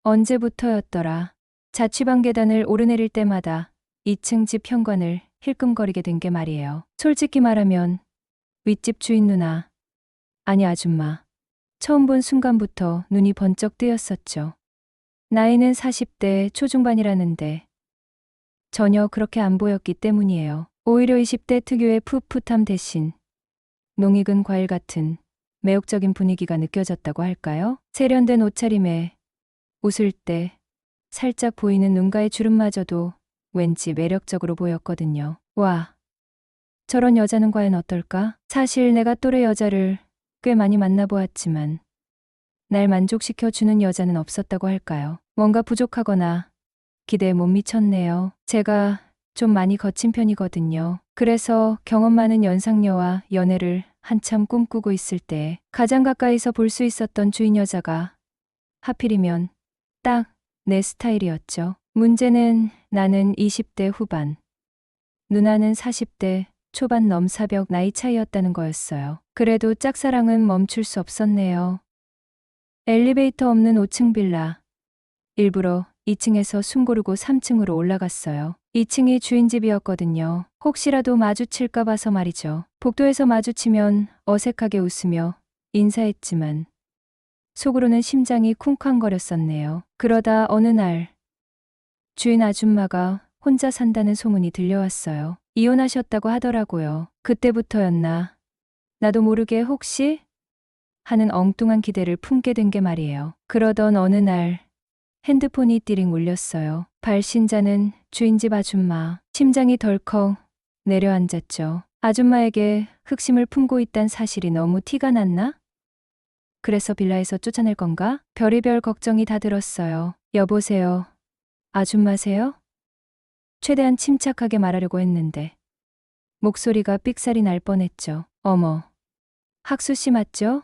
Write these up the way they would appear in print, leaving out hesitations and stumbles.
언제부터였더라. 자취방 계단을 오르내릴 때마다 2층 집 현관을 힐끔거리게 된 게 말이에요. 솔직히 말하면 윗집 주인 누나, 아니 아줌마, 처음 본 순간부터 눈이 번쩍 뜨였었죠. 나이는 40대 초중반이라는데 전혀 그렇게 안 보였기 때문이에요. 오히려 20대 특유의 풋풋함 대신 농익은 과일 같은 매혹적인 분위기가 느껴졌다고 할까요? 세련된 옷차림에 웃을 때 살짝 보이는 눈가의 주름마저도 왠지 매력적으로 보였거든요. 와, 저런 여자는 과연 어떨까? 사실 내가 또래 여자를 꽤 많이 만나보았지만 날 만족시켜주는 여자는 없었다고 할까요? 뭔가 부족하거나 기대에 못 미쳤네요. 제가 좀 많이 거친 편이거든요. 그래서 경험 많은 연상녀와 연애를 한참 꿈꾸고 있을 때 가장 가까이서 볼 수 있었던 주인 여자가 하필이면 딱 내 스타일이었죠. 문제는 나는 20대 후반, 누나는 40대 초반 넘사벽 나이 차이였다는 거였어요. 그래도 짝사랑은 멈출 수 없었네요. 엘리베이터 없는 5층 빌라. 일부러 2층에서 숨 고르고 3층으로 올라갔어요. 2층이 주인 집이었거든요. 혹시라도 마주칠까 봐서 말이죠. 복도에서 마주치면 어색하게 웃으며 인사했지만 속으로는 심장이 쿵쾅거렸었네요. 그러다 어느 날 주인 아줌마가 혼자 산다는 소문이 들려왔어요. 이혼하셨다고 하더라고요. 그때부터였나 나도 모르게 혹시 하는 엉뚱한 기대를 품게 된 게 말이에요. 그러던 어느 날 핸드폰이 띠링 울렸어요. 발신자는 주인집 아줌마. 심장이 덜컥 내려앉았죠. 아줌마에게 흑심을 품고 있단 사실이 너무 티가 났나? 그래서 빌라에서 쫓아낼 건가? 별의별 걱정이 다 들었어요. 여보세요. 아줌마세요? 최대한 침착하게 말하려고 했는데 목소리가 삑살이 날 뻔했죠. 어머, 학수 씨 맞죠?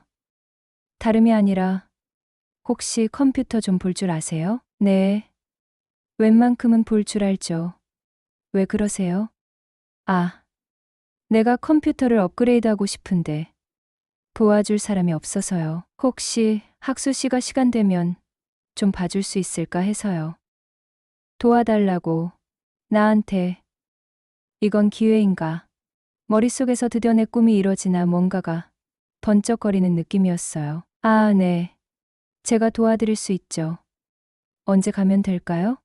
다름이 아니라 혹시 컴퓨터 좀 볼 줄 아세요? 네. 웬만큼은 볼 줄 알죠. 왜 그러세요? 아, 내가 컴퓨터를 업그레이드하고 싶은데 도와줄 사람이 없어서요. 혹시 학수 씨가 시간 되면 좀 봐줄 수 있을까 해서요. 도와달라고. 나한테. 이건 기회인가? 머릿속에서 드디어 내 꿈이 이뤄지나 뭔가가 번쩍거리는 느낌이었어요. 아, 네. 제가 도와드릴 수 있죠. 언제 가면 될까요?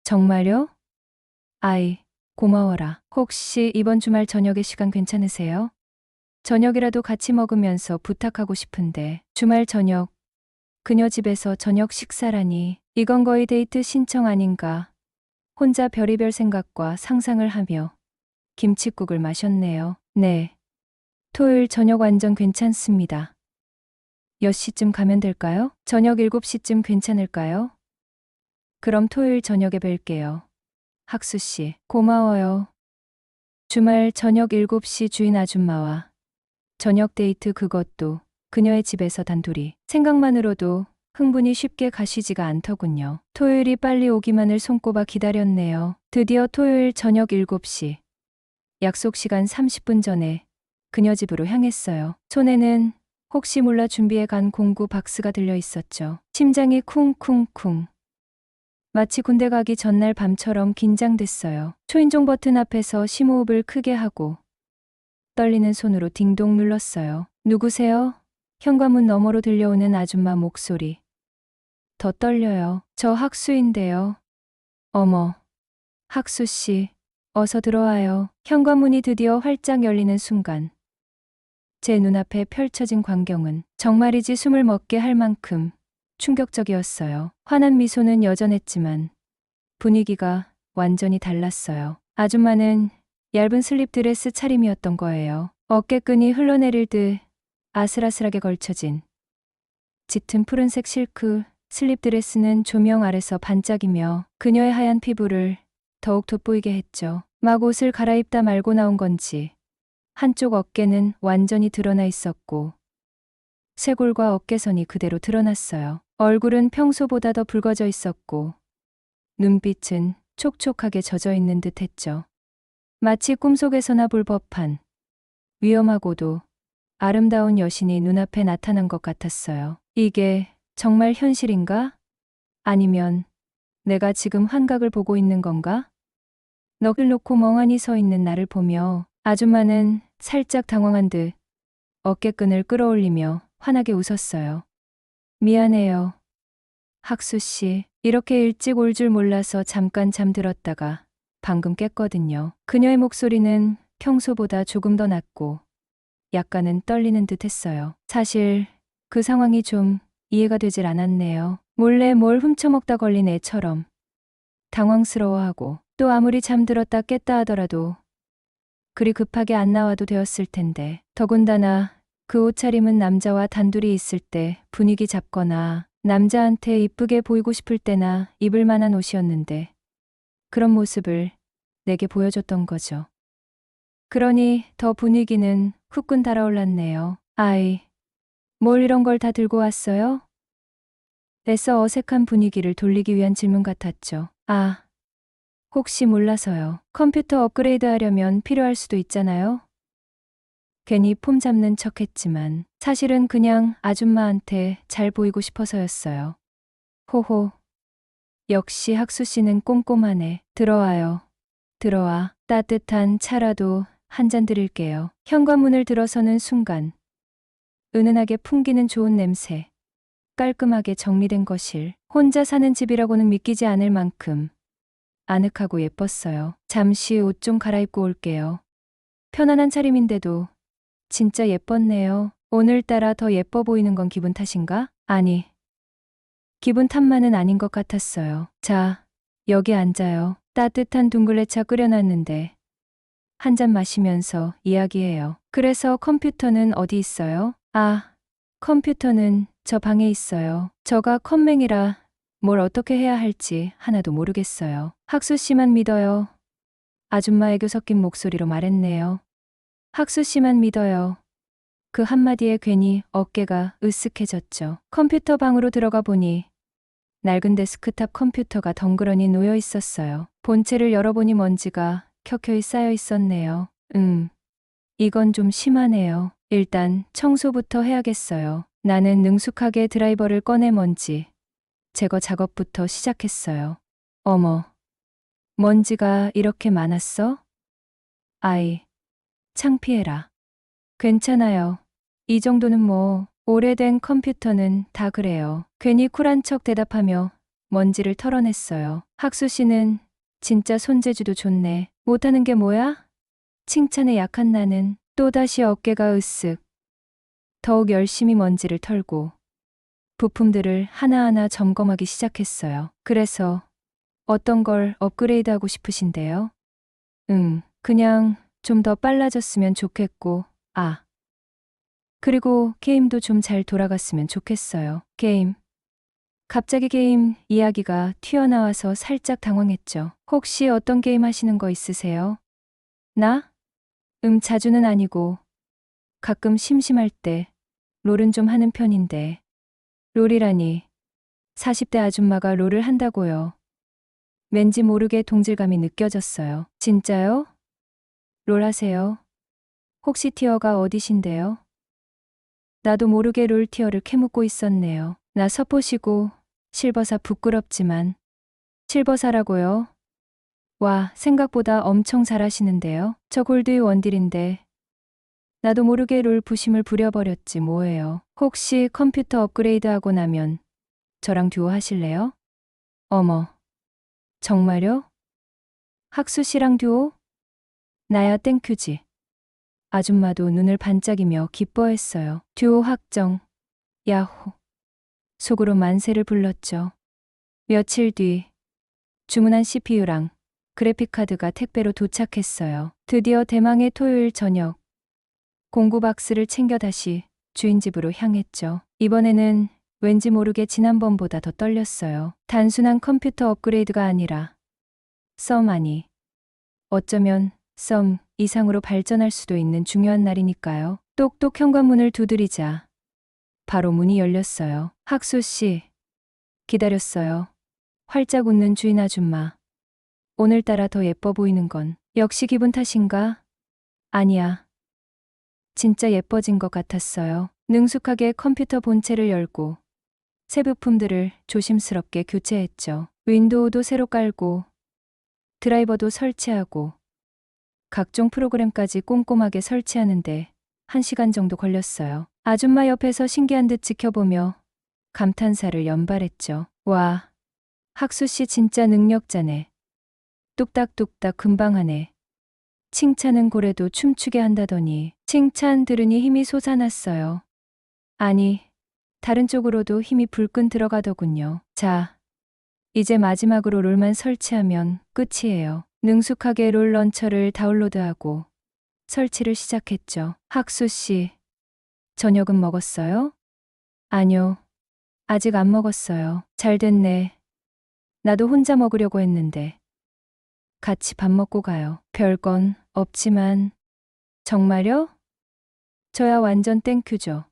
정말요? 아이, 고마워라. 혹시 이번 주말 저녁에 시간 괜찮으세요? 저녁이라도 같이 먹으면서 부탁하고 싶은데 주말 저녁, 그녀 집에서 저녁 식사라니 이건 거의 데이트 신청 아닌가. 혼자 별의별 생각과 상상을 하며 김칫국을 마셨네요. 네. 토요일 저녁 완전 괜찮습니다. 몇 시쯤 가면 될까요? 저녁 7시쯤 괜찮을까요? 그럼 토요일 저녁에 뵐게요. 학수 씨, 고마워요. 주말 저녁 7시 주인 아줌마와 저녁 데이트 그것도 그녀의 집에서 단둘이. 생각만으로도 흥분이 쉽게 가시지가 않더군요. 토요일이 빨리 오기만을 손꼽아 기다렸네요. 드디어 토요일 저녁 7시. 약속 시간 30분 전에 그녀 집으로 향했어요. 손에는 혹시 몰라 준비해 간 공구 박스가 들려 있었죠. 심장이 쿵쿵쿵. 마치 군대 가기 전날 밤처럼 긴장됐어요. 초인종 버튼 앞에서 심호흡을 크게 하고 떨리는 손으로 딩동 눌렀어요. 누구세요? 현관문 너머로 들려오는 아줌마 목소리. 더 떨려요. 저 학수인데요. 어머, 학수 씨, 어서 들어와요. 현관문이 드디어 활짝 열리는 순간 제 눈앞에 펼쳐진 광경은 정말이지 숨을 먹게 할 만큼 충격적이었어요. 환한 미소는 여전했지만 분위기가 완전히 달랐어요. 아줌마는 얇은 슬립 드레스 차림이었던 거예요. 어깨끈이 흘러내릴 듯 아슬아슬하게 걸쳐진 짙은 푸른색 실크 슬립 드레스는 조명 아래서 반짝이며 그녀의 하얀 피부를 더욱 돋보이게 했죠. 막 옷을 갈아입다 말고 나온 건지 한쪽 어깨는 완전히 드러나 있었고 쇄골과 어깨선이 그대로 드러났어요. 얼굴은 평소보다 더 붉어져 있었고 눈빛은 촉촉하게 젖어 있는 듯 했죠. 마치 꿈속에서나 볼 법한 위험하고도 아름다운 여신이 눈앞에 나타난 것 같았어요. 이게 정말 현실인가? 아니면 내가 지금 환각을 보고 있는 건가? 넋을 놓고 멍하니 서 있는 나를 보며 아줌마는 살짝 당황한 듯 어깨끈을 끌어올리며 환하게 웃었어요. 미안해요. 학수 씨, 이렇게 일찍 올 줄 몰라서 잠깐 잠들었다가 방금 깼거든요. 그녀의 목소리는 평소보다 조금 더 낮고 약간은 떨리는 듯 했어요. 사실 그 상황이 좀 이해가 되질 않았네요. 몰래 뭘 훔쳐먹다 걸린 애처럼 당황스러워하고 또 아무리 잠들었다 깼다 하더라도 그리 급하게 안 나와도 되었을 텐데 더군다나 그 옷차림은 남자와 단둘이 있을 때 분위기 잡거나 남자한테 이쁘게 보이고 싶을 때나 입을 만한 옷이었는데 그런 모습을 내게 보여줬던 거죠. 그러니 더 분위기는 후끈 달아올랐네요. 아이, 뭘 이런 걸 다 들고 왔어요? 애써 어색한 분위기를 돌리기 위한 질문 같았죠. 아, 혹시 몰라서요. 컴퓨터 업그레이드 하려면 필요할 수도 있잖아요. 괜히 폼 잡는 척 했지만 사실은 그냥 아줌마한테 잘 보이고 싶어서였어요. 호호. 역시 학수 씨는 꼼꼼하네. 들어와요. 들어와. 따뜻한 차라도 한 잔 드릴게요. 현관문을 들어서는 순간 은은하게 풍기는 좋은 냄새. 깔끔하게 정리된 거실. 혼자 사는 집이라고는 믿기지 않을 만큼 아늑하고 예뻤어요. 잠시 옷 좀 갈아입고 올게요. 편안한 차림인데도 진짜 예뻤네요. 오늘따라 더 예뻐 보이는 건 기분 탓인가? 아니, 기분 탓만은 아닌 것 같았어요. 자, 여기 앉아요. 따뜻한 둥글레차 끓여놨는데 한 잔 마시면서 이야기해요. 그래서 컴퓨터는 어디 있어요? 아, 컴퓨터는 저 방에 있어요. 저가 컴맹이라 뭘 어떻게 해야 할지 하나도 모르겠어요. 학수 씨만 믿어요. 아줌마 애교 섞인 목소리로 말했네요. 학수 씨만 믿어요. 그 한마디에 괜히 어깨가 으쓱해졌죠. 컴퓨터 방으로 들어가 보니 낡은 데스크탑 컴퓨터가 덩그러니 놓여 있었어요. 본체를 열어보니 먼지가 켜켜이 쌓여 있었네요. 이건 좀 심하네요. 일단 청소부터 해야겠어요. 나는 능숙하게 드라이버를 꺼내 먼지 제거 작업부터 시작했어요. 어머, 먼지가 이렇게 많았어? 아이, 창피해라. 괜찮아요. 이 정도는 뭐, 오래된 컴퓨터는 다 그래요. 괜히 쿨한 척 대답하며 먼지를 털어냈어요. 학수 씨는 진짜 손재주도 좋네. 못하는 게 뭐야? 칭찬에 약한 나는 또다시 어깨가 으쓱. 더욱 열심히 먼지를 털고 부품들을 하나하나 점검하기 시작했어요. 그래서 어떤 걸 업그레이드하고 싶으신데요? 그냥 좀 더 빨라졌으면 좋겠고, 그리고 게임도 좀 잘 돌아갔으면 좋겠어요. 게임. 갑자기 게임 이야기가 튀어나와서 살짝 당황했죠. 혹시 어떤 게임 하시는 거 있으세요? 나? 자주는 아니고 가끔 심심할 때 롤은 좀 하는 편인데. 롤이라니. 40대 아줌마가 롤을 한다고요. 왠지 모르게 동질감이 느껴졌어요. 진짜요? 롤 하세요? 혹시 티어가 어디신데요? 나도 모르게 롤 티어를 캐묻고 있었네요. 나 서포시고 실버사 부끄럽지만. 실버사라고요? 와, 생각보다 엄청 잘하시는데요. 저 골드의 원딜인데. 나도 모르게 롤 부심을 부려버렸지 뭐예요. 혹시 컴퓨터 업그레이드하고 나면 저랑 듀오 하실래요? 어머, 정말요? 학수 씨랑 듀오? 나야 땡큐지. 아줌마도 눈을 반짝이며 기뻐했어요. 듀오 확정. 야호. 속으로 만세를 불렀죠. 며칠 뒤 주문한 CPU랑 그래픽카드가 택배로 도착했어요. 드디어 대망의 토요일 저녁. 공구 박스를 챙겨 다시 주인 집으로 향했죠. 이번에는 왠지 모르게 지난번보다 더 떨렸어요. 단순한 컴퓨터 업그레이드가 아니라 썸 아니. 어쩌면 썸 이상으로 발전할 수도 있는 중요한 날이니까요. 똑똑 현관문을 두드리자 바로 문이 열렸어요. 학수 씨. 기다렸어요. 활짝 웃는 주인 아줌마. 오늘따라 더 예뻐 보이는 건 역시 기분 탓인가? 아니야. 진짜 예뻐진 것 같았어요. 능숙하게 컴퓨터 본체를 열고 새 부품들을 조심스럽게 교체했죠. 윈도우도 새로 깔고 드라이버도 설치하고 각종 프로그램까지 꼼꼼하게 설치하는데 1시간 정도 걸렸어요. 아줌마 옆에서 신기한 듯 지켜보며 감탄사를 연발했죠. 와, 학수 씨 진짜 능력자네. 뚝딱뚝딱 금방 하네. 칭찬은 고래도 춤추게 한다더니. 칭찬 들으니 힘이 솟아났어요. 아니, 다른 쪽으로도 힘이 불끈 들어가더군요. 자, 이제 마지막으로 롤만 설치하면 끝이에요. 능숙하게 롤 런처를 다운로드하고 설치를 시작했죠. 학수 씨, 저녁은 먹었어요? 아니요, 아직 안 먹었어요. 잘 됐네. 나도 혼자 먹으려고 했는데. 같이 밥 먹고 가요. 별건 없지만. 정말요? 저야 완전 땡큐죠.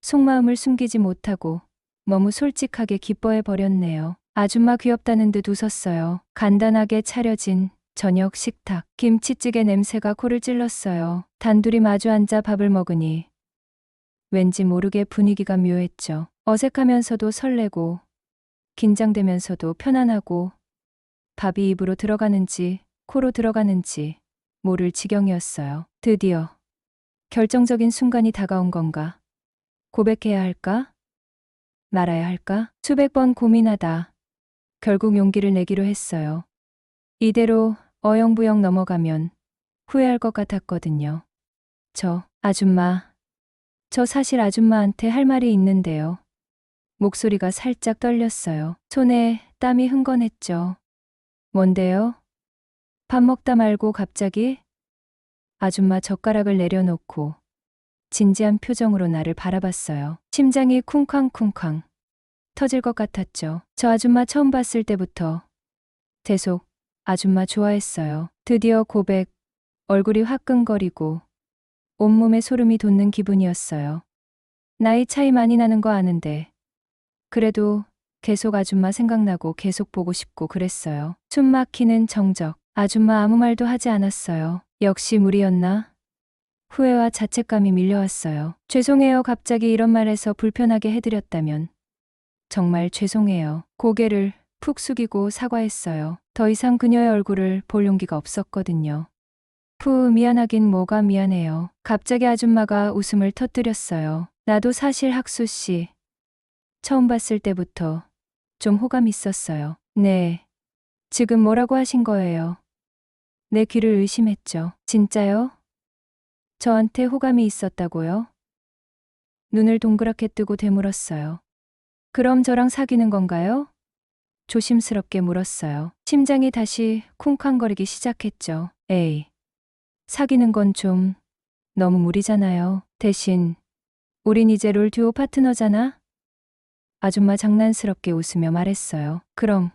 속마음을 숨기지 못하고 너무 솔직하게 기뻐해 버렸네요. 아줌마 귀엽다는 듯 웃었어요. 간단하게 차려진 저녁 식탁. 김치찌개 냄새가 코를 찔렀어요. 단둘이 마주 앉아 밥을 먹으니 왠지 모르게 분위기가 묘했죠. 어색하면서도 설레고 긴장되면서도 편안하고 밥이 입으로 들어가는지 코로 들어가는지 모를 지경이었어요. 드디어 결정적인 순간이 다가온 건가? 고백해야 할까? 말아야 할까? 수백 번 고민하다 결국 용기를 내기로 했어요. 이대로 어영부영 넘어가면 후회할 것 같았거든요. 아줌마, 저 사실 아줌마한테 할 말이 있는데요. 목소리가 살짝 떨렸어요. 손에 땀이 흥건했죠. 뭔데요? 밥 먹다 말고 갑자기? 아줌마 젓가락을 내려놓고 진지한 표정으로 나를 바라봤어요. 심장이 쿵쾅쿵쾅 터질 것 같았죠. 저 아줌마 처음 봤을 때부터 계속 아줌마 좋아했어요. 드디어 고백, 얼굴이 화끈거리고 온몸에 소름이 돋는 기분이었어요. 나이 차이 많이 나는 거 아는데 그래도 계속 아줌마 생각나고 계속 보고 싶고 그랬어요. 숨 막히는 정적. 아줌마 아무 말도 하지 않았어요. 역시 무리였나? 후회와 자책감이 밀려왔어요. 죄송해요. 갑자기 이런 말해서 불편하게 해드렸다면. 정말 죄송해요. 고개를 푹 숙이고 사과했어요. 더 이상 그녀의 얼굴을 볼 용기가 없었거든요. 미안하긴 뭐가 미안해요. 갑자기 아줌마가 웃음을 터뜨렸어요. 나도 사실 학수 씨 처음 봤을 때부터 좀 호감 있었어요. 네. 지금 뭐라고 하신 거예요? 내 귀를 의심했죠. 진짜요? 저한테 호감이 있었다고요? 눈을 동그랗게 뜨고 되물었어요. 그럼 저랑 사귀는 건가요? 조심스럽게 물었어요. 심장이 다시 쿵쾅거리기 시작했죠. 에이, 사귀는 건 좀 너무 무리잖아요. 대신 우린 이제 롤 듀오 파트너잖아? 아줌마 장난스럽게 웃으며 말했어요. 그럼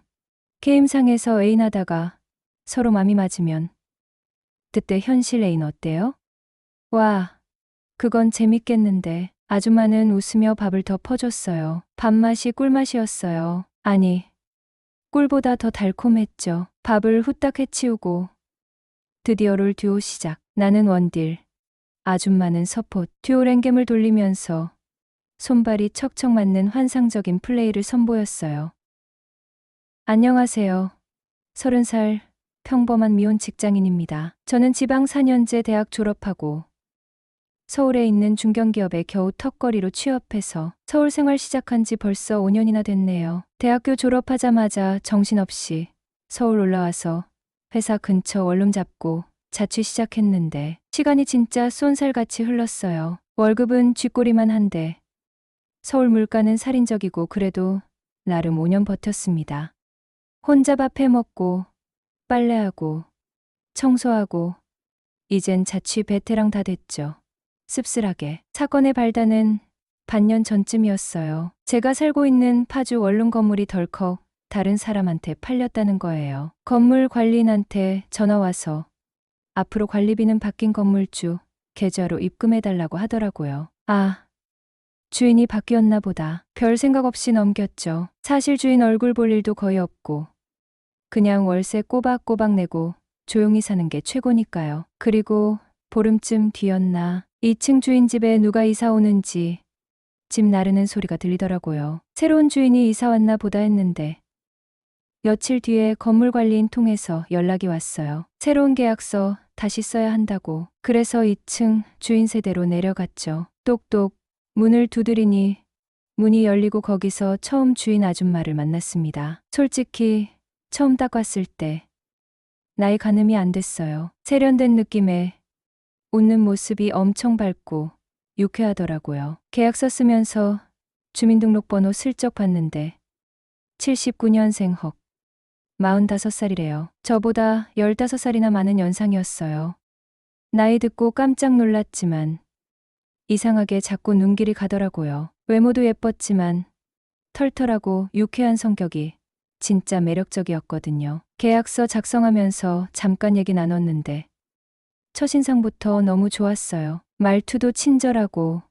게임상에서 애인하다가 서로 맘이 맞으면 그때 현실 애인 어때요? 와, 그건 재밌겠는데. 아줌마는 웃으며 밥을 더 퍼줬어요. 밥맛이 꿀맛이었어요. 아니, 꿀보다 더 달콤했죠. 밥을 후딱 해치우고 드디어 롤 듀오 시작. 나는 원딜, 아줌마는 서폿. 듀오 랭겜을 돌리면서 손발이 척척 맞는 환상적인 플레이를 선보였어요. 안녕하세요. 30살 평범한 미혼 직장인입니다. 저는 지방 4년제 대학 졸업하고 서울에 있는 중견기업에 겨우 턱걸이로 취업해서 서울 생활 시작한 지 벌써 5년이나 됐네요. 대학교 졸업하자마자 정신없이 서울 올라와서 회사 근처 원룸 잡고 자취 시작했는데 시간이 진짜 쏜살같이 흘렀어요. 월급은 쥐꼬리만 한데 서울 물가는 살인적이고 그래도 나름 5년 버텼습니다. 혼자 밥 해먹고 빨래하고 청소하고 이젠 자취 베테랑 다 됐죠. 씁쓸하게. 사건의 발단은 반년 전쯤이었어요. 제가 살고 있는 파주 원룸 건물이 덜컥 다른 사람한테 팔렸다는 거예요. 건물 관리인한테 전화 와서 앞으로 관리비는 바뀐 건물주 계좌로 입금해달라고 하더라고요. 아, 주인이 바뀌었나 보다. 별 생각 없이 넘겼죠. 사실 주인 얼굴 볼 일도 거의 없고 그냥 월세 꼬박꼬박 내고 조용히 사는 게 최고니까요. 그리고 보름쯤 뒤였나 2층 주인 집에 누가 이사 오는지 집 나르는 소리가 들리더라고요. 새로운 주인이 이사 왔나 보다 했는데 며칠 뒤에 건물 관리인 통해서 연락이 왔어요. 새로운 계약서 다시 써야 한다고. 그래서 2층 주인 세대로 내려갔죠. 똑똑 문을 두드리니 문이 열리고 거기서 처음 주인 아줌마를 만났습니다. 솔직히 처음 딱 왔을 때 나이 가늠이 안 됐어요. 세련된 느낌에 웃는 모습이 엄청 밝고 유쾌하더라고요. 계약서 쓰면서 주민등록번호 슬쩍 봤는데 79년생 헉 45살이래요. 저보다 15살이나 많은 연상이었어요. 나이 듣고 깜짝 놀랐지만 이상하게 자꾸 눈길이 가더라고요. 외모도 예뻤지만 털털하고 유쾌한 성격이 진짜 매력적이었거든요. 계약서 작성하면서 잠깐 얘기 나눴는데 첫인상부터 너무 좋았어요. 말투도 친절하고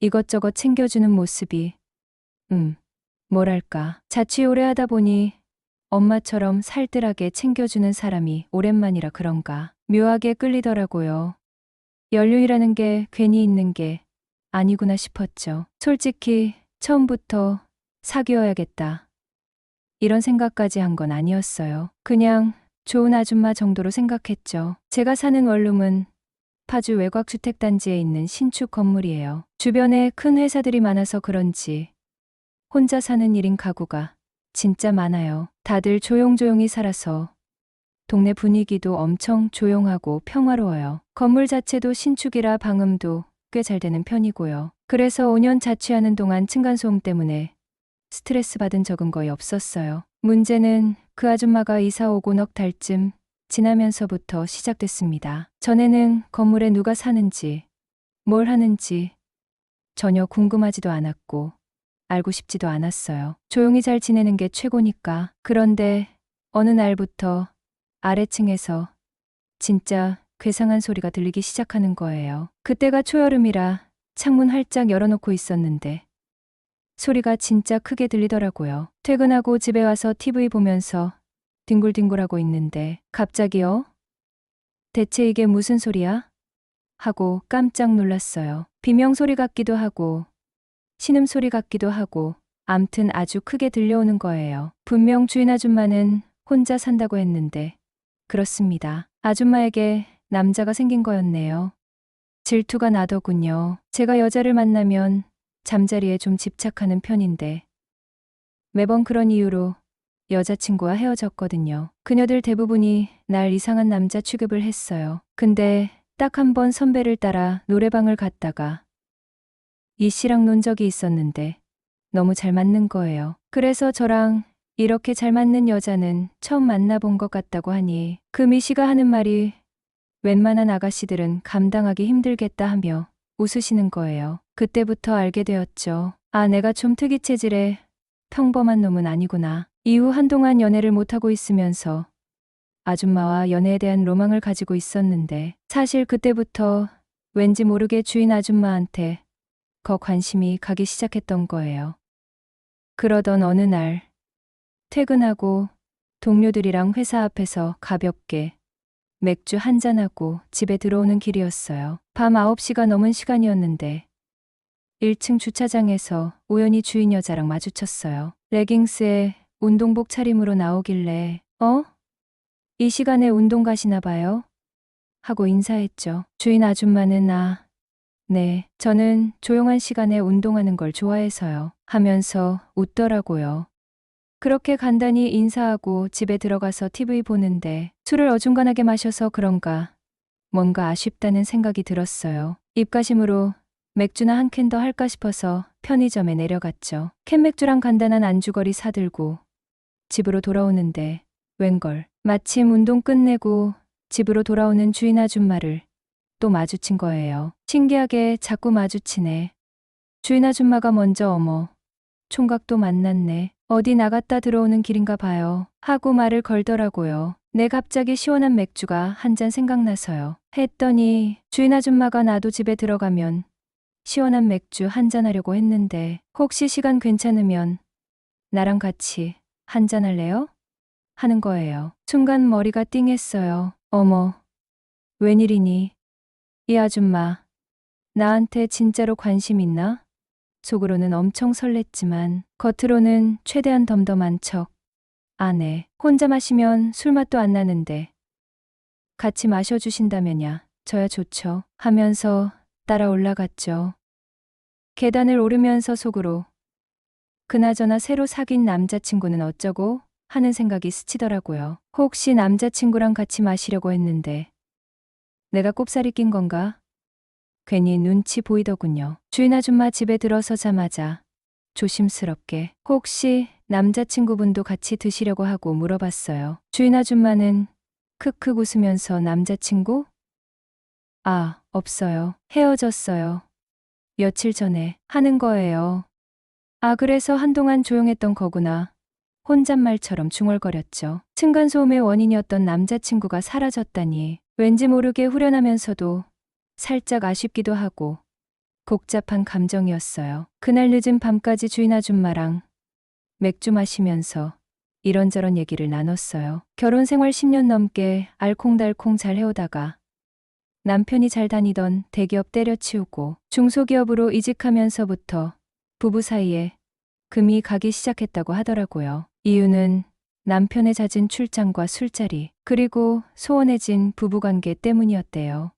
이것저것 챙겨주는 모습이 뭐랄까 자취 오래 하다 보니 엄마처럼 살뜰하게 챙겨주는 사람이 오랜만이라 그런가 묘하게 끌리더라고요. 연륜이라는 게 괜히 있는 게 아니구나 싶었죠. 솔직히 처음부터 사귀어야겠다 이런 생각까지 한 건 아니었어요. 그냥 좋은 아줌마 정도로 생각했죠. 제가 사는 원룸은 파주 외곽주택단지에 있는 신축 건물이에요. 주변에 큰 회사들이 많아서 그런지 혼자 사는 1인 가구가 진짜 많아요. 다들 조용조용히 살아서 동네 분위기도 엄청 조용하고 평화로워요. 건물 자체도 신축이라 방음도 꽤 잘 되는 편이고요. 그래서 5년 자취하는 동안 층간소음 때문에 스트레스 받은 적은 거의 없었어요. 문제는 그 아줌마가 이사 오고 넉 달쯤 지나면서부터 시작됐습니다. 전에는 건물에 누가 사는지 뭘 하는지 전혀 궁금하지도 않았고 알고 싶지도 않았어요. 조용히 잘 지내는 게 최고니까. 그런데 어느 날부터 아래층에서 진짜 괴상한 소리가 들리기 시작하는 거예요. 그때가 초여름이라 창문 활짝 열어놓고 있었는데 소리가 진짜 크게 들리더라고요. 퇴근하고 집에 와서 TV 보면서 뒹굴뒹굴하고 있는데 갑자기요? 대체 이게 무슨 소리야? 하고 깜짝 놀랐어요. 비명소리 같기도 하고 신음소리 같기도 하고 암튼 아주 크게 들려오는 거예요. 분명 주인 아줌마는 혼자 산다고 했는데 그렇습니다. 아줌마에게 남자가 생긴 거였네요. 질투가 나더군요. 제가 여자를 만나면 잠자리에 좀 집착하는 편인데 매번 그런 이유로 여자친구와 헤어졌거든요. 그녀들 대부분이 날 이상한 남자 취급을 했어요. 근데 딱 한 번 선배를 따라 노래방을 갔다가 이 씨랑 논 적이 있었는데 너무 잘 맞는 거예요. 그래서 저랑 이렇게 잘 맞는 여자는 처음 만나본 것 같다고 하니 그 미 씨가 하는 말이 웬만한 아가씨들은 감당하기 힘들겠다 하며 웃으시는 거예요. 그때부터 알게 되었죠. 아, 내가 좀 특이 체질에 평범한 놈은 아니구나. 이후 한동안 연애를 못하고 있으면서 아줌마와 연애에 대한 로망을 가지고 있었는데 사실 그때부터 왠지 모르게 주인 아줌마한테 관심이 가기 시작했던 거예요. 그러던 어느 날 퇴근하고 동료들이랑 회사 앞에서 가볍게 맥주 한잔하고 집에 들어오는 길이었어요. 밤 9시가 넘은 시간이었는데 1층 주차장에서 우연히 주인 여자랑 마주쳤어요. 레깅스에 운동복 차림으로 나오길래 이 시간에 운동 가시나 봐요? 하고 인사했죠. 주인 아줌마는 네, 저는 조용한 시간에 운동하는 걸 좋아해서요. 하면서 웃더라고요. 그렇게 간단히 인사하고 집에 들어가서 TV 보는데 술을 어중간하게 마셔서 그런가 뭔가 아쉽다는 생각이 들었어요. 입가심으로 맥주나 한 캔 더 할까 싶어서 편의점에 내려갔죠. 캔맥주랑 간단한 안주거리 사들고 집으로 돌아오는데 웬걸 마침 운동 끝내고 집으로 돌아오는 주인 아줌마를 또 마주친 거예요. 신기하게 자꾸 마주치네. 주인 아줌마가 먼저 어머, 총각도 만났네. 어디 나갔다 들어오는 길인가 봐요. 하고 말을 걸더라고요. 내 갑자기 시원한 맥주가 한 잔 생각나서요. 했더니 주인 아줌마가 나도 집에 들어가면 시원한 맥주 한 잔 하려고 했는데 혹시 시간 괜찮으면 나랑 같이 한 잔 할래요? 하는 거예요. 순간 머리가 띵했어요. 어머, 웬일이니? 이 아줌마, 나한테 진짜로 관심 있나? 속으로는 엄청 설렜지만 겉으로는 최대한 덤덤한 척. 아네, 혼자 마시면 술맛도 안 나는데 같이 마셔주신다면야 저야 좋죠 하면서 따라 올라갔죠. 계단을 오르면서 속으로 그나저나 새로 사귄 남자친구는 어쩌고 하는 생각이 스치더라고요. 혹시 남자친구랑 같이 마시려고 했는데 내가 꼽살이 낀 건가? 괜히 눈치 보이더군요. 주인 아줌마 집에 들어서자마자 조심스럽게 혹시 남자친구분도 같이 드시려고 하고 물어봤어요. 주인 아줌마는 크크 웃으면서 남자친구? 아, 없어요. 헤어졌어요. 며칠 전에 하는 거예요. 아, 그래서 한동안 조용했던 거구나. 혼잣말처럼 중얼거렸죠. 층간소음의 원인이었던 남자친구가 사라졌다니 왠지 모르게 후련하면서도 살짝 아쉽기도 하고 복잡한 감정이었어요. 그날 늦은 밤까지 주인 아줌마랑 맥주 마시면서 이런저런 얘기를 나눴어요. 결혼 생활 10년 넘게 알콩달콩 잘 해오다가 남편이 잘 다니던 대기업 때려치우고 중소기업으로 이직하면서부터 부부 사이에 금이 가기 시작했다고 하더라고요. 이유는 남편의 잦은 출장과 술자리, 그리고 소원해진 부부관계 때문이었대요.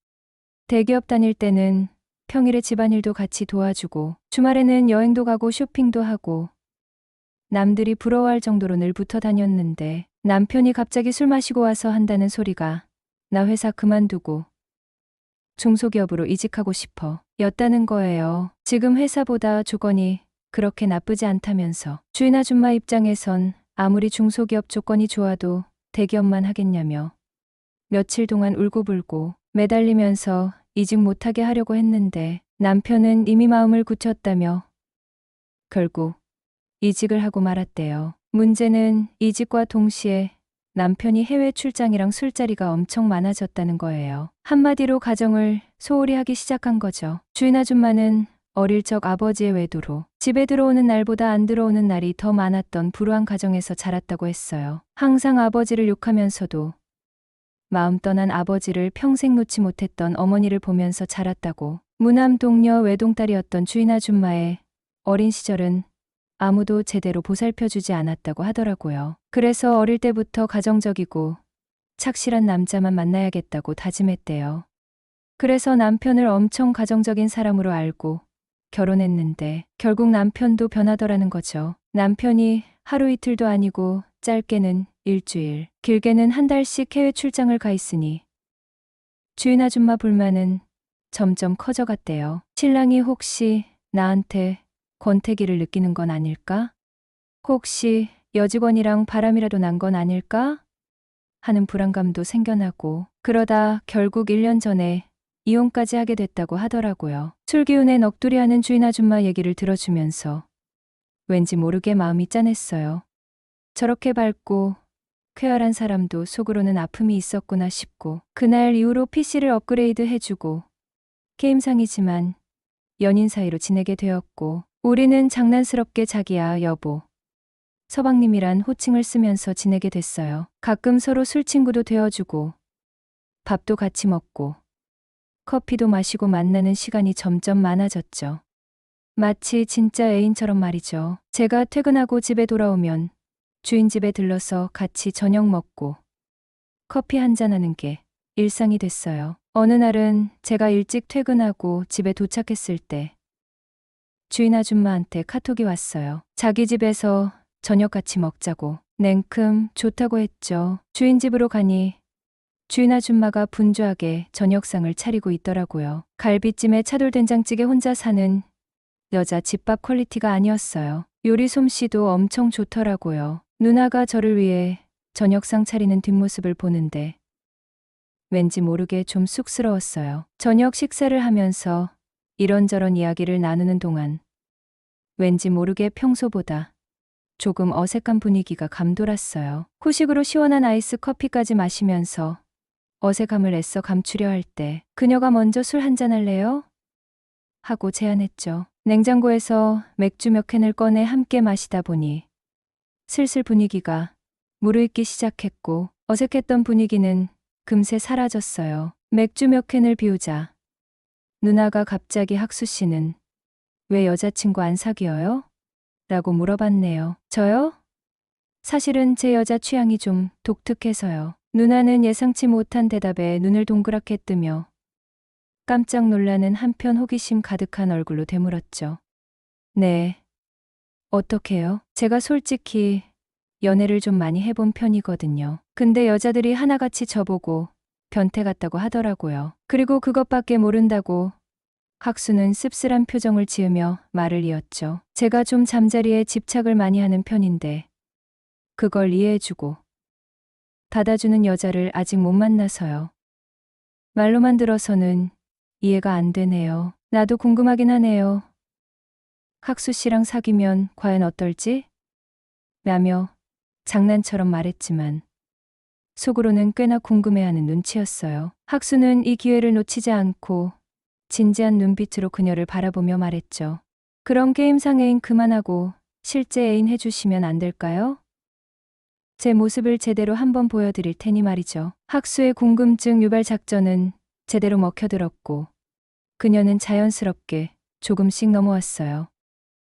대기업 다닐 때는 평일에 집안일도 같이 도와주고 주말에는 여행도 가고 쇼핑도 하고 남들이 부러워할 정도로 늘 붙어 다녔는데 남편이 갑자기 술 마시고 와서 한다는 소리가 나 회사 그만두고 중소기업으로 이직하고 싶어 였다는 거예요. 지금 회사보다 조건이 그렇게 나쁘지 않다면서 주인 아줌마 입장에선 아무리 중소기업 조건이 좋아도 대기업만 하겠냐며 며칠 동안 울고불고 매달리면서 이직 못하게 하려고 했는데 남편은 이미 마음을 굳혔다며 결국 이직을 하고 말았대요. 문제는 이직과 동시에 남편이 해외 출장이랑 술자리가 엄청 많아졌다는 거예요. 한마디로 가정을 소홀히 하기 시작한 거죠. 주인 아줌마는 어릴 적 아버지의 외도로 집에 들어오는 날보다 안 들어오는 날이 더 많았던 불우한 가정에서 자랐다고 했어요. 항상 아버지를 욕하면서도 마음 떠난 아버지를 평생 놓지 못했던 어머니를 보면서 자랐다고. 무남 동녀 외동딸이었던 주인 아줌마의 어린 시절은 아무도 제대로 보살펴주지 않았다고 하더라고요. 그래서 어릴 때부터 가정적이고 착실한 남자만 만나야겠다고 다짐했대요. 그래서 남편을 엄청 가정적인 사람으로 알고 결혼했는데 결국 남편도 변하더라는 거죠. 남편이 하루 이틀도 아니고 짧게는 일주일, 길게는 한 달씩 해외 출장을 가 있으니 주인 아줌마 불만은 점점 커져갔대요. 신랑이 혹시 나한테 권태기를 느끼는 건 아닐까? 혹시 여직원이랑 바람이라도 난 건 아닐까? 하는 불안감도 생겨나고 그러다 결국 1년 전에 이혼까지 하게 됐다고 하더라고요. 술 기운에 넋두리하는 주인 아줌마 얘기를 들어주면서 왠지 모르게 마음이 짠했어요. 저렇게 밝고 쾌활한 사람도 속으로는 아픔이 있었구나 싶고 그날 이후로 PC를 업그레이드 해주고 게임상이지만 연인 사이로 지내게 되었고 우리는 장난스럽게 자기야 여보 서방님이란 호칭을 쓰면서 지내게 됐어요. 가끔 서로 술친구도 되어주고 밥도 같이 먹고 커피도 마시고 만나는 시간이 점점 많아졌죠. 마치 진짜 애인처럼 말이죠. 제가 퇴근하고 집에 돌아오면 주인 집에 들러서 같이 저녁 먹고 커피 한잔하는 게 일상이 됐어요. 어느 날은 제가 일찍 퇴근하고 집에 도착했을 때 주인 아줌마한테 카톡이 왔어요. 자기 집에서 저녁 같이 먹자고. 냉큼 좋다고 했죠. 주인 집으로 가니 주인 아줌마가 분주하게 저녁상을 차리고 있더라고요. 갈비찜에 차돌된장찌개 혼자 사는 여자 집밥 퀄리티가 아니었어요. 요리 솜씨도 엄청 좋더라고요. 누나가 저를 위해 저녁상 차리는 뒷모습을 보는데 왠지 모르게 좀 쑥스러웠어요. 저녁 식사를 하면서 이런저런 이야기를 나누는 동안 왠지 모르게 평소보다 조금 어색한 분위기가 감돌았어요. 후식으로 시원한 아이스 커피까지 마시면서 어색함을 애써 감추려 할 때 그녀가 먼저 술 한잔 할래요? 하고 제안했죠. 냉장고에서 맥주 몇 캔을 꺼내 함께 마시다 보니 슬슬 분위기가 무르익기 시작했고 어색했던 분위기는 금세 사라졌어요. 맥주 몇 캔을 비우자 누나가 갑자기 학수 씨는 왜 여자친구 안 사귀어요? 라고 물어봤네요. 저요? 사실은 제 여자 취향이 좀 독특해서요. 누나는 예상치 못한 대답에 눈을 동그랗게 뜨며 깜짝 놀라는 한편 호기심 가득한 얼굴로 되물었죠. 네. 어떡해요? 제가 솔직히 연애를 좀 많이 해본 편이거든요. 근데 여자들이 하나같이 저보고 변태 같다고 하더라고요. 그리고 그것밖에 모른다고 학수는 씁쓸한 표정을 지으며 말을 이었죠. 제가 좀 잠자리에 집착을 많이 하는 편인데 그걸 이해해주고 받아주는 여자를 아직 못 만나서요. 말로만 들어서는 이해가 안 되네요. 나도 궁금하긴 하네요. 학수 씨랑 사귀면 과연 어떨지? 라며 장난처럼 말했지만 속으로는 꽤나 궁금해하는 눈치였어요. 학수는 이 기회를 놓치지 않고 진지한 눈빛으로 그녀를 바라보며 말했죠. 그럼 게임상 애인 그만하고 실제 애인 해주시면 안 될까요? 제 모습을 제대로 한번 보여드릴 테니 말이죠. 학수의 궁금증 유발 작전은 제대로 먹혀들었고 그녀는 자연스럽게 조금씩 넘어왔어요.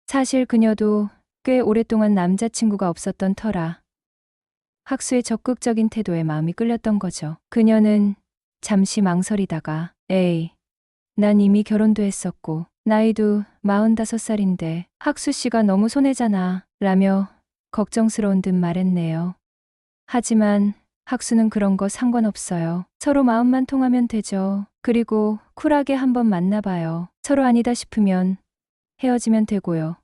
사실 그녀도 꽤 오랫동안 남자친구가 없었던 터라 학수의 적극적인 태도에 마음이 끌렸던 거죠. 그녀는 잠시 망설이다가 에이, 난 이미 결혼도 했었고 나이도 45살인데 학수 씨가 너무 손해잖아 라며 걱정스러운 듯 말했네요. 하지만 학수는 그런 거 상관없어요. 서로 마음만 통하면 되죠. 그리고 쿨하게 한번 만나봐요. 서로 아니다 싶으면 헤어지면 되고요.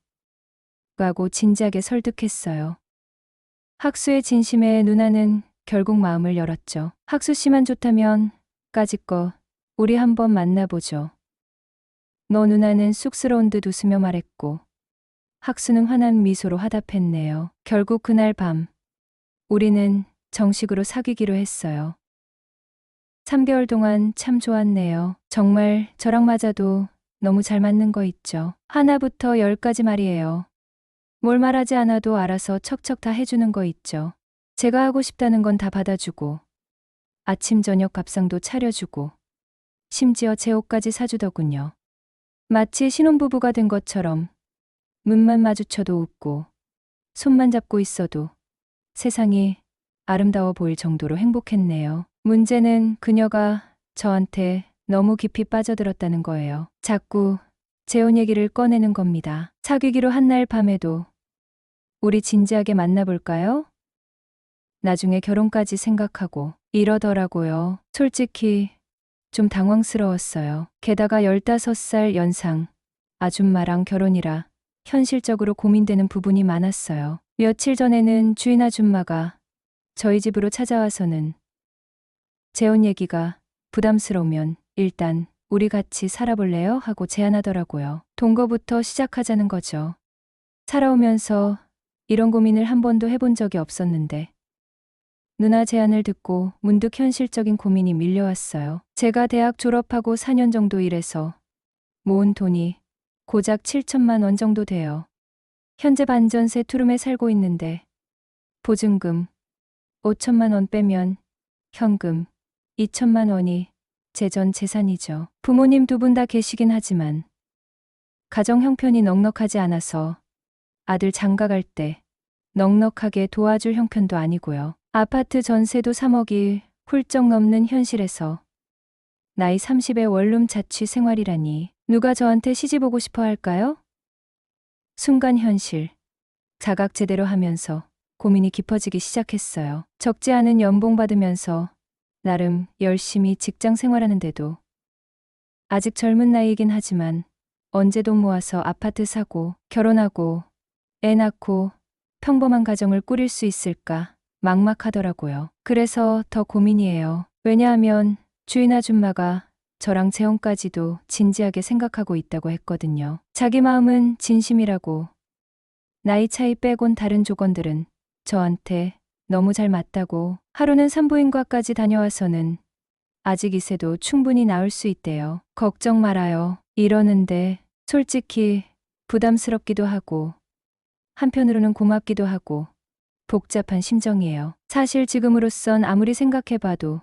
라고 진지하게 설득했어요. 학수의 진심에 누나는 결국 마음을 열었죠. 학수 씨만 좋다면 까짓거 우리 한번 만나보죠. 너 누나는 쑥스러운 듯 웃으며 말했고 학수는 환한 미소로 화답했네요. 결국 그날 밤 우리는 정식으로 사귀기로 했어요. 3개월 동안 참 좋았네요. 정말 저랑 맞아도 너무 잘 맞는 거 있죠. 하나부터 10까지 말이에요. 뭘 말하지 않아도 알아서 척척 다 해주는 거 있죠. 제가 하고 싶다는 건 다 받아주고 아침 저녁 밥상도 차려주고 심지어 제 옷까지 사주더군요. 마치 신혼부부가 된 것처럼 눈만 마주쳐도 웃고 손만 잡고 있어도 세상이 아름다워 보일 정도로 행복했네요. 문제는 그녀가 저한테 너무 깊이 빠져들었다는 거예요. 자꾸 재혼 얘기를 꺼내는 겁니다. 사귀기로 한 날 밤에도 우리 진지하게 만나볼까요? 나중에 결혼까지 생각하고 이러더라고요. 솔직히 좀 당황스러웠어요. 게다가 15살 연상 아줌마랑 결혼이라 현실적으로 고민되는 부분이 많았어요. 며칠 전에는 주인 아줌마가 저희 집으로 찾아와서는 재혼 얘기가 부담스러우면 일단 우리 같이 살아볼래요? 하고 제안하더라고요. 동거부터 시작하자는 거죠. 살아오면서 이런 고민을 한 번도 해본 적이 없었는데 누나 제안을 듣고 문득 현실적인 고민이 밀려왔어요. 제가 대학 졸업하고 4년 정도 일해서 모은 돈이 고작 7천만 원 정도 돼요. 현재 반전세 투룸에 살고 있는데 보증금 5천만 원 빼면 현금 2천만 원이 제 전 재산이죠. 부모님 두 분 다 계시긴 하지만 가정 형편이 넉넉하지 않아서 아들 장가갈 때 넉넉하게 도와줄 형편도 아니고요. 아파트 전세도 3억이 훌쩍 넘는 현실에서 나이 30의 원룸 자취 생활이라니 누가 저한테 시집 오고 싶어 할까요? 순간 현실, 자각 제대로 하면서 고민이 깊어지기 시작했어요. 적지 않은 연봉 받으면서 나름 열심히 직장 생활하는데도 아직 젊은 나이이긴 하지만 언제 돈 모아서 아파트 사고 결혼하고 애 낳고 평범한 가정을 꾸릴 수 있을까 막막하더라고요. 그래서 더 고민이에요. 왜냐하면 주인 아줌마가 저랑 재혼까지도 진지하게 생각하고 있다고 했거든요. 자기 마음은 진심이라고 나이 차이 빼곤 다른 조건들은 저한테 너무 잘 맞다고 하루는 산부인과까지 다녀와서는 아직 이세도 충분히 나을 수 있대요. 걱정 말아요. 이러는데 솔직히 부담스럽기도 하고 한편으로는 고맙기도 하고 복잡한 심정이에요. 사실 지금으로선 아무리 생각해봐도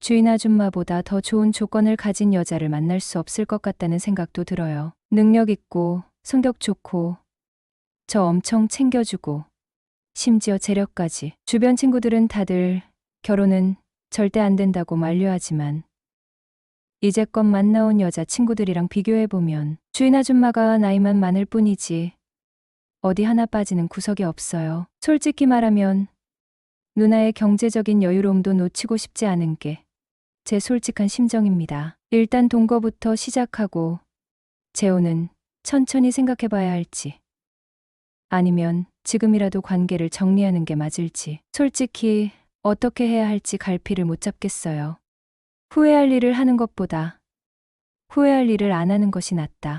주인 아줌마보다 더 좋은 조건을 가진 여자를 만날 수 없을 것 같다는 생각도 들어요. 능력 있고 성격 좋고 저 엄청 챙겨주고 심지어 재력까지. 주변 친구들은 다들 결혼은 절대 안 된다고 만류하지만 이제껏 만나온 여자 친구들이랑 비교해보면 주인 아줌마가 나이만 많을 뿐이지 어디 하나 빠지는 구석이 없어요. 솔직히 말하면 누나의 경제적인 여유로움도 놓치고 싶지 않은 게 제 솔직한 심정입니다. 일단 동거부터 시작하고 재혼은 천천히 생각해봐야 할지 아니면 지금이라도 관계를 정리하는 게 맞을지 솔직히 어떻게 해야 할지 갈피를 못 잡겠어요. 후회할 일을 하는 것보다 후회할 일을 안 하는 것이 낫다.